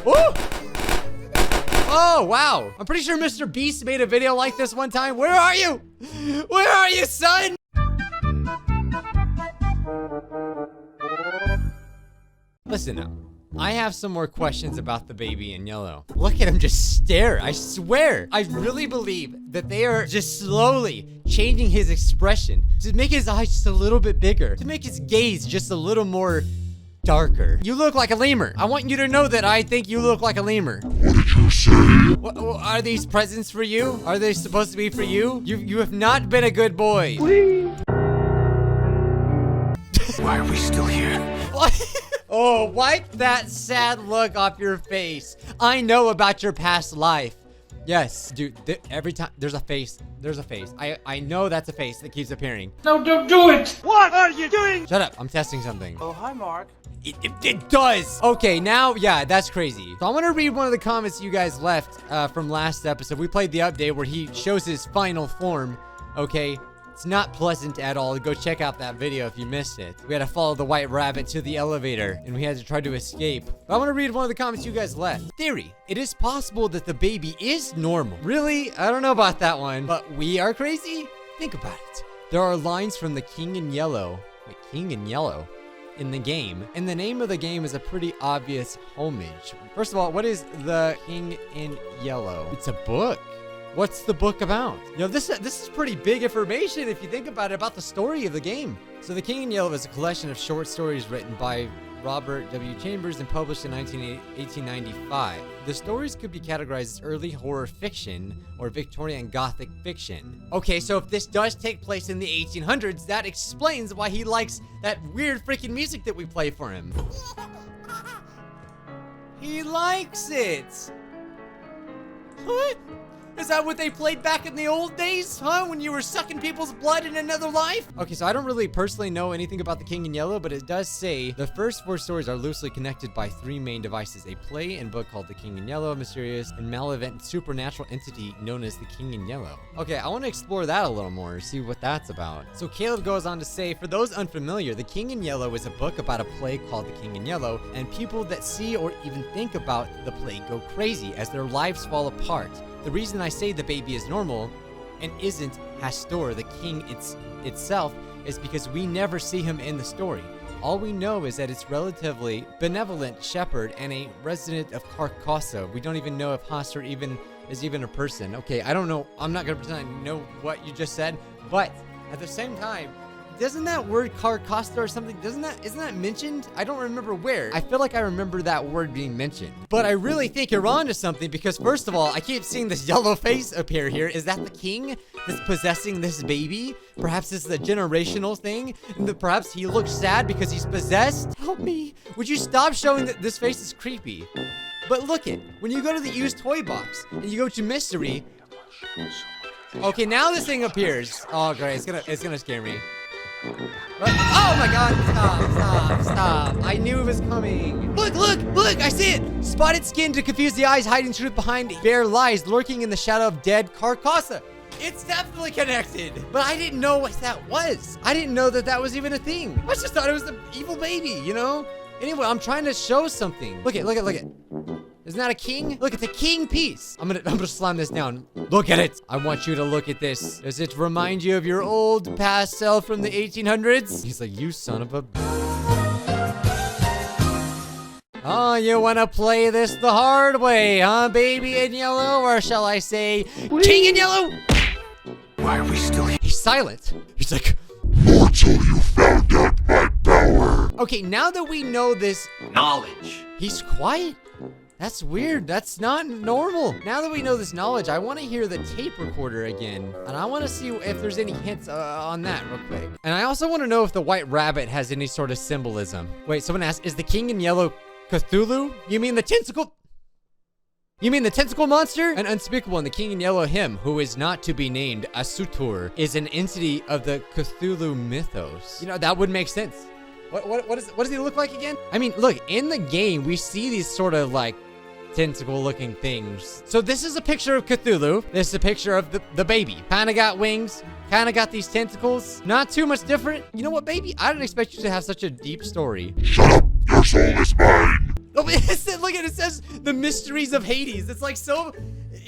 Oh! Oh, wow. I'm pretty sure Mr. Beast made a video like this one time. Where are you? Where are you, son? Listen now. I have some more questions about the baby in yellow. Look at him just stare. I swear. I really believe that they are just slowly changing his expression to make his eyes just a little bit bigger, to make his gaze just a little more darker. You look like a lemur. I want you to know that I think you look like a lemur. What did you say? What, are these presents for you? Are they supposed to be for you? You have not been a good boy. Why are we still here? What? Oh, wipe that sad look off your face. I know about your past life. Yes, dude, every time there's a face. I know that's a face that keeps appearing. No, don't do it! What are you doing? Shut up, I'm testing something. Oh, hi, Mark. It does. Okay, now, yeah, that's crazy. So I'm gonna read one of the comments you guys left from last episode. We played the update where he shows his final form, okay? It's not pleasant at all. Go check out that video if you missed it. We had to follow the white rabbit to the elevator, and we had to try to escape. But I want to read one of the comments you guys left. Theory: it is possible that the baby is normal. Really? I don't know about that one. But we are crazy? Think about it. There are lines from the King in Yellow. Wait, King in Yellow? In the game, and the name of the game is a pretty obvious homage. First of all, what is the King in Yellow? It's a book. What's the book about? You know, this is pretty big information if you think about it, about the story of the game. So The King in Yellow is a collection of short stories written by Robert W. Chambers and published in 1895. The stories could be categorized as early horror fiction or Victorian Gothic fiction. Okay, so if this does take place in the 1800s, that explains why he likes that weird freaking music that we play for him. He likes it. What? Is that what they played back in the old days? Huh? When you were sucking people's blood in another life? Okay, so I don't really personally know anything about the King in Yellow, but it does say the first 4 stories are loosely connected by 3 main devices: a play and book called The King in Yellow, a mysterious and malevolent supernatural entity known as the King in Yellow. Okay, I want to explore that a little more, see what that's about. So Caleb goes on to say, for those unfamiliar, The King in Yellow is a book about a play called The King in Yellow, and people that see or even think about the play go crazy as their lives fall apart. The reason I say the baby is normal and isn't Hastur, the king itself, is because we never see him in the story. All we know is that it's relatively benevolent shepherd and a resident of Carcosa. We don't even know if Hastur is even a person. Okay, I don't know. I'm not gonna pretend I know what you just said, but at the same time, doesn't that word Carcosa or something, isn't that mentioned? I don't remember where. I feel like I remember that word being mentioned. But I really think you're onto something because first of all, I keep seeing this yellow face appear here. Is that the king that's possessing this baby? Perhaps this is a generational thing? And perhaps he looks sad because he's possessed? Help me. Would you stop showing that this face is creepy? But look it, when you go to the used toy box and you go to mystery. Okay, now this thing appears. Oh great, it's gonna scare me. Oh my god, stop. I knew it was coming. Look, I see it. Spotted skin to confuse the eyes, hiding truth behind bare lies, lurking in the shadow of dead Carcosa. It's definitely connected, but I didn't know what that was. I didn't know that was even a thing. I just thought it was the evil baby, you know? Anyway, I'm trying to show something. Look it. Isn't that a king? Look, it's a king piece. I'm gonna slam this down. Look at it. I want you to look at this. Does it remind you of your old past self from the 1800s? He's like, you son of a... Oh, you wanna play this the hard way, huh, baby in yellow? Or shall I say, king in yellow? Why are we still here? He's silent. He's like... Mortal, you found out my power. Okay, now that we know this knowledge, he's quiet. That's weird. That's not normal. Now that we know this knowledge, I want to hear the tape recorder again. And I want to see if there's any hints on that real quick. And I also want to know if the white rabbit has any sort of symbolism. Wait, someone asked, is the king in yellow Cthulhu? You mean the tentacle? You mean the tentacle monster? An unspeakable and the king in yellow, him, who is not to be named Asutur, is an entity of the Cthulhu mythos. You know, that would make sense. What does he look like again? I mean, look, in the game, we see these sort of like tentacle looking things. So this is a picture of Cthulhu. This is a picture of the baby. Kind of got wings, kind of got these tentacles. Not too much different. You know what, baby? I didn't expect you to have such a deep story. Shut up, your soul is mine. Oh, look at it, says the mysteries of Hades. It's like so,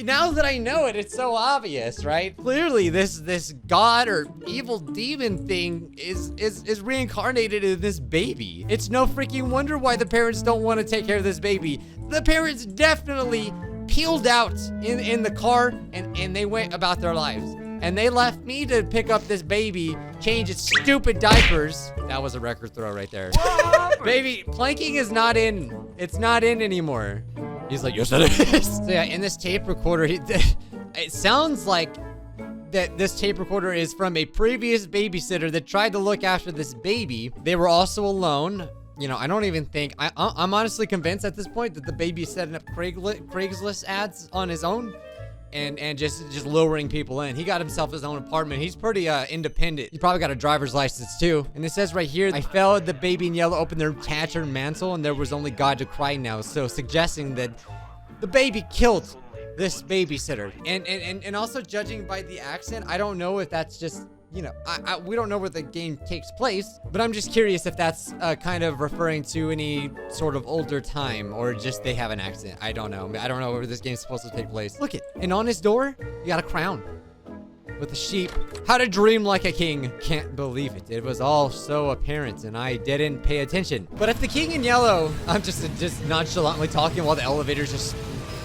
now that I know it, it's so obvious, right? Clearly this god or evil demon thing is reincarnated in this baby. It's no freaking wonder why the parents don't want to take care of this baby. The parents definitely peeled out in the car and they went about their lives. And they left me to pick up this baby, change its stupid diapers. That was a record throw right there. Baby, planking is not in. It's not in anymore. He's like, yes it is. So yeah, in this tape recorder, it sounds like that this tape recorder is from a previous babysitter that tried to look after this baby. They were also alone. You know, I don't even think, I'm honestly convinced at this point that the baby is setting up Craigslist ads on his own. And just luring people in. He got himself his own apartment. He's pretty independent. He probably got a driver's license too. And it says right here, I felt the baby in yellow open their tattered mantle and there was only God to cry now. So suggesting that the baby killed this babysitter. And also judging by the accent, I don't know if that's just, you know, we don't know where the game takes place, but I'm just curious if that's kind of referring to any sort of older time or just they have an accent. I don't know. I don't know where this game's supposed to take place. Look it, and on his door, you got a crown with a sheep. How to dream like a king. Can't believe it. It was all so apparent and I didn't pay attention. But if the king in yellow, I'm just nonchalantly talking while the elevator's just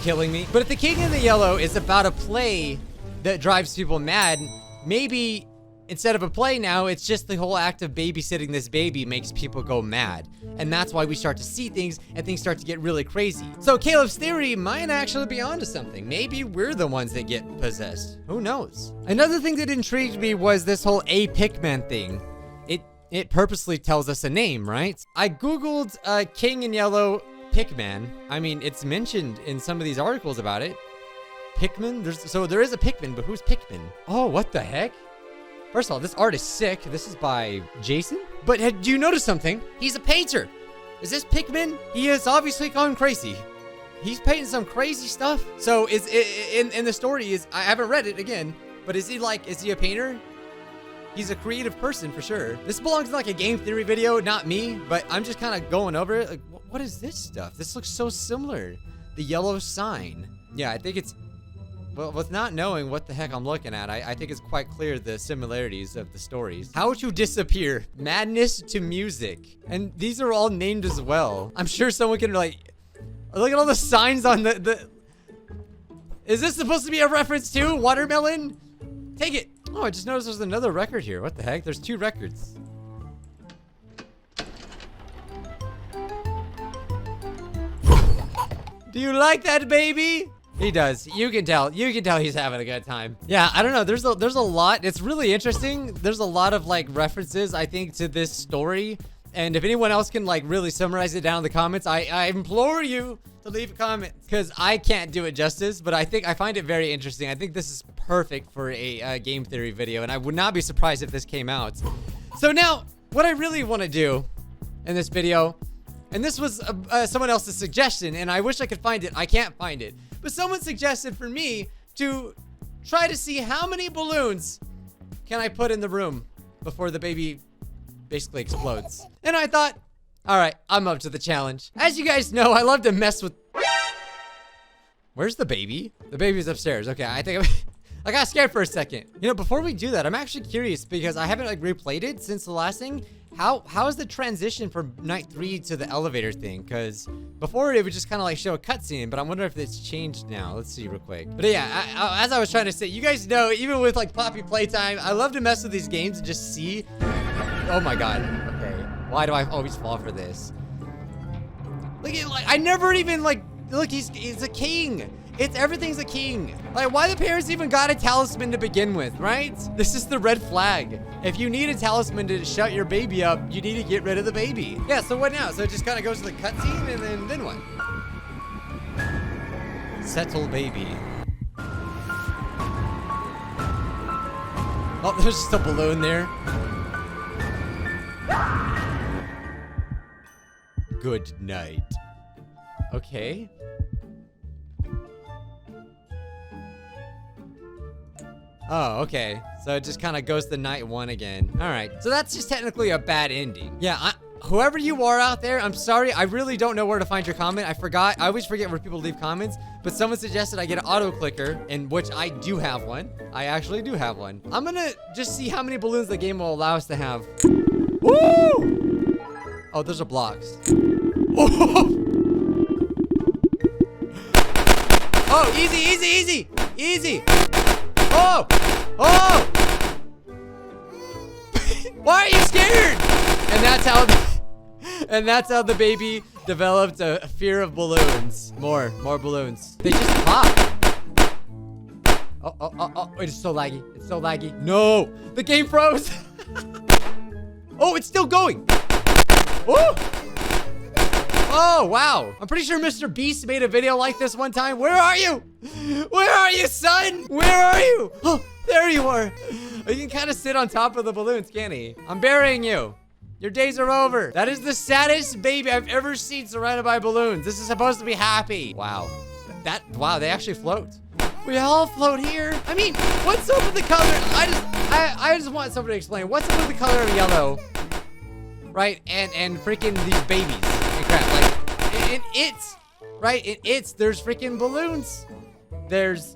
killing me. But if the king in the yellow is about a play that drives people mad, maybe instead of a play now, it's just the whole act of babysitting this baby makes people go mad. And that's why we start to see things and things start to get really crazy. So Caleb's theory might actually be onto something. Maybe we're the ones that get possessed. Who knows? Another thing that intrigued me was this whole A Pikmin thing. It purposely tells us a name, right? I Googled King in Yellow Pikmin. I mean, it's mentioned in some of these articles about it. Pikmin? So there is a Pikmin, but who's Pikmin? Oh, what the heck? First of all, this art is sick. This is by Jason. But do you notice something? He's a painter. Is this Pikmin? He has obviously gone crazy. He's painting some crazy stuff. So is in the story I haven't read it again, but is he a painter? He's a creative person for sure. This belongs to like a game theory video, not me, but I'm just kind of going over it. Like, what is this stuff? This looks so similar. The yellow sign. Yeah, I think it's, well, with not knowing what the heck I'm looking at, I think it's quite clear the similarities of the stories. How to disappear. Madness to music. And these are all named as well. I'm sure someone can like, look at all the signs on the is this supposed to be a reference to watermelon? Take it. Oh, I just noticed there's another record here. What the heck? There's 2 records. Do you like that, baby? He does. You can tell. You can tell he's having a good time. Yeah, I don't know. There's a lot. It's really interesting. There's a lot of like references, I think, to this story. And if anyone else can like really summarize it down in the comments, I implore you to leave a comment because I can't do it justice. But I find it very interesting. I think this is perfect for a game theory video, and I would not be surprised if this came out. So now, what I really want to do in this video, and this was someone else's suggestion, and I wish I could find it. I can't find it. But someone suggested for me to try to see how many balloons can I put in the room before the baby basically explodes. And I thought, all right, I'm up to the challenge. As you guys know, I love to mess with... Where's the baby? The baby's upstairs. Okay, I think I got scared for a second. You know, before we do that, I'm actually curious because I haven't like replayed it since the last thing. How is the transition from night 3 to the elevator thing? Because before it would just kind of like show a cutscene, but I wonder if it's changed now. Let's see real quick. But yeah, as I was trying to say, you guys know, even with like Poppy Playtime, I love to mess with these games and just see. Oh my God. Okay. Why do I always fall for this? Look at, like, I never even like, look, he's a king. Everything's a king. Like, why the parents even got a talisman to begin with, right? This is the red flag. If you need a talisman to shut your baby up, you need to get rid of the baby. Yeah, so what now? So it just kind of goes to the cutscene and then what? Settle baby. Oh, there's just a balloon there. Good night. Okay. Oh, okay. So it just kind of goes to night 1 again. All right. So that's just technically a bad ending. Yeah, Whoever you are out there, I'm sorry. I really don't know where to find your comment. I forgot. I always forget where people leave comments. But someone suggested I get an auto clicker, in which I do have one. I actually do have one. I'm gonna just see how many balloons the game will allow us to have. Woo! Oh, those are blocks. Oh, oh, easy, easy, easy, easy. Oh, oh. Why are you scared? And that's how the baby developed a fear of balloons. More balloons. They just pop. Oh, it's so laggy. It's so laggy. No, the game froze. Oh, it's still going. Oh. Oh, wow. I'm pretty sure Mr. Beast made a video like this one time. Where are you? Where are you, son? Where are you? Oh, there you are. You can kind of sit on top of the balloons, can't he? I'm burying you. Your days are over. That is the saddest baby I've ever seen surrounded by balloons. This is supposed to be happy. Wow. Wow, they actually float. We all float here. I mean, what's up with the color? I just want someone to explain. What's up with the color of yellow? Right? And freaking these babies and crap. Like, in It's, right? In It's, there's freaking balloons. There's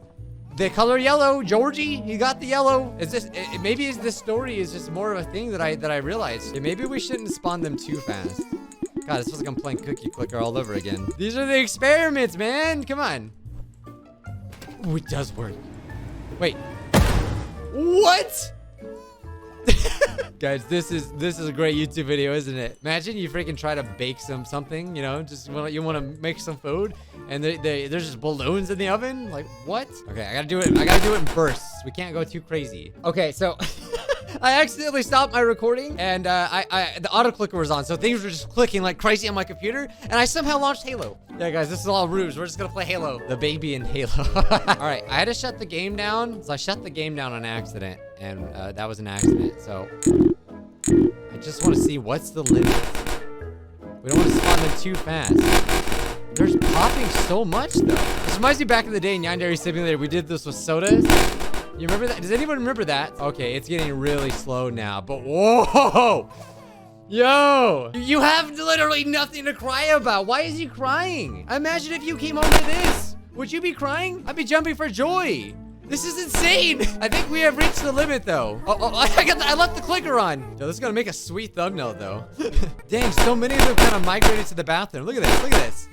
the color yellow. Georgie, he got the yellow. Is this, maybe this story is just more of a thing that I realized. Yeah, maybe we shouldn't spawn them too fast. God, it feels like I'm playing Cookie Clicker all over again. These are the experiments, man. Come on. Ooh, it does work. Wait. What? Guys, this is a great YouTube video, isn't it? Imagine you freaking try to bake something, you know, just you want to make some food, and there's just balloons in the oven. Like, what? Okay, I gotta do it in bursts. We can't go too crazy. Okay, so I accidentally stopped my recording, and the auto clicker was on, so things were just clicking like crazy on my computer, and I somehow launched Halo. Yeah, guys, this is all ruse. We're just gonna play Halo, the baby in Halo. All right, I had to shut the game down, so I shut the game down on accident, and that was an accident. So I just want to see what's the limit. We don't want to spawn them too fast. They're popping so much, though. This reminds me back in the day in Yandere Simulator, we did this with sodas. You remember that? Does anyone remember that? Okay, it's getting really slow now, but whoa! Yo! You have literally nothing to cry about. Why is he crying? Imagine if you came home to this. Would you be crying? I'd be jumping for joy. This is insane. I think we have reached the limit, though. Oh, I left the clicker on. Yo, this is gonna make a sweet thumbnail, though. Dang, so many of them kind of migrated to the bathroom. Look at this, look at this.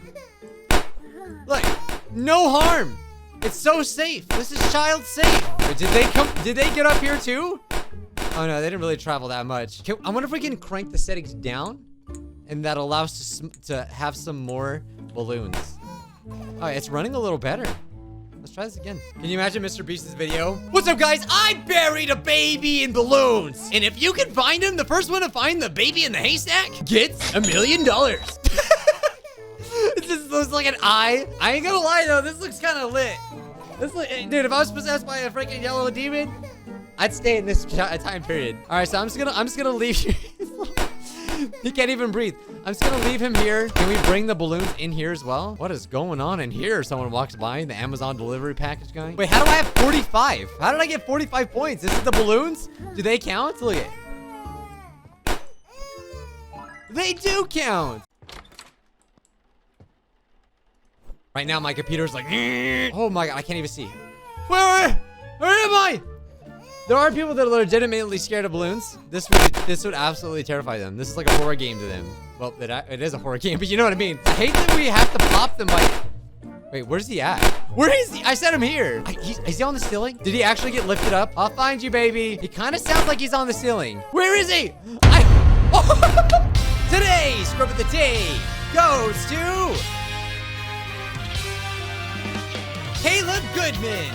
Look, no harm. It's so safe. This is child safe. Wait, did they get up here too? Oh no, they didn't really travel that much. I wonder if we can crank the settings down, and that allows us to have some more balloons. Oh, it's running a little better. Let's try this again. Can you imagine Mr. Beast's video? What's up, guys? I buried a baby in balloons. And if you can find him, the first one to find the baby in the haystack gets $1 million. It just looks like an eye. I ain't gonna lie, though. This looks kind of lit. Dude, if I was possessed by a freaking yellow demon, I'd stay in this time period. All right, so I'm just gonna leave you. He can't even breathe. I'm just gonna leave him here. Can we bring the balloons in here as well? What is going on in here? Someone walks by, the Amazon delivery package guy. Wait, how do I have 45? How did I get 45 points? Is it the balloons? Do they count? Look at. They do count. Right now, my computer's like, oh my God, I can't even see. Where am I? There are people that are legitimately scared of balloons. This would absolutely terrify them. This is like a horror game to them. Well, it is a horror game, but you know what I mean. I hate that we have to pop them like... Wait, where's he at? Where is he? I said him here. Is he on the ceiling? Did he actually get lifted up? I'll find you, baby. He kind of sounds like he's on the ceiling. Where is he? Today's Scrub of the Day goes to... Caleb Goodman.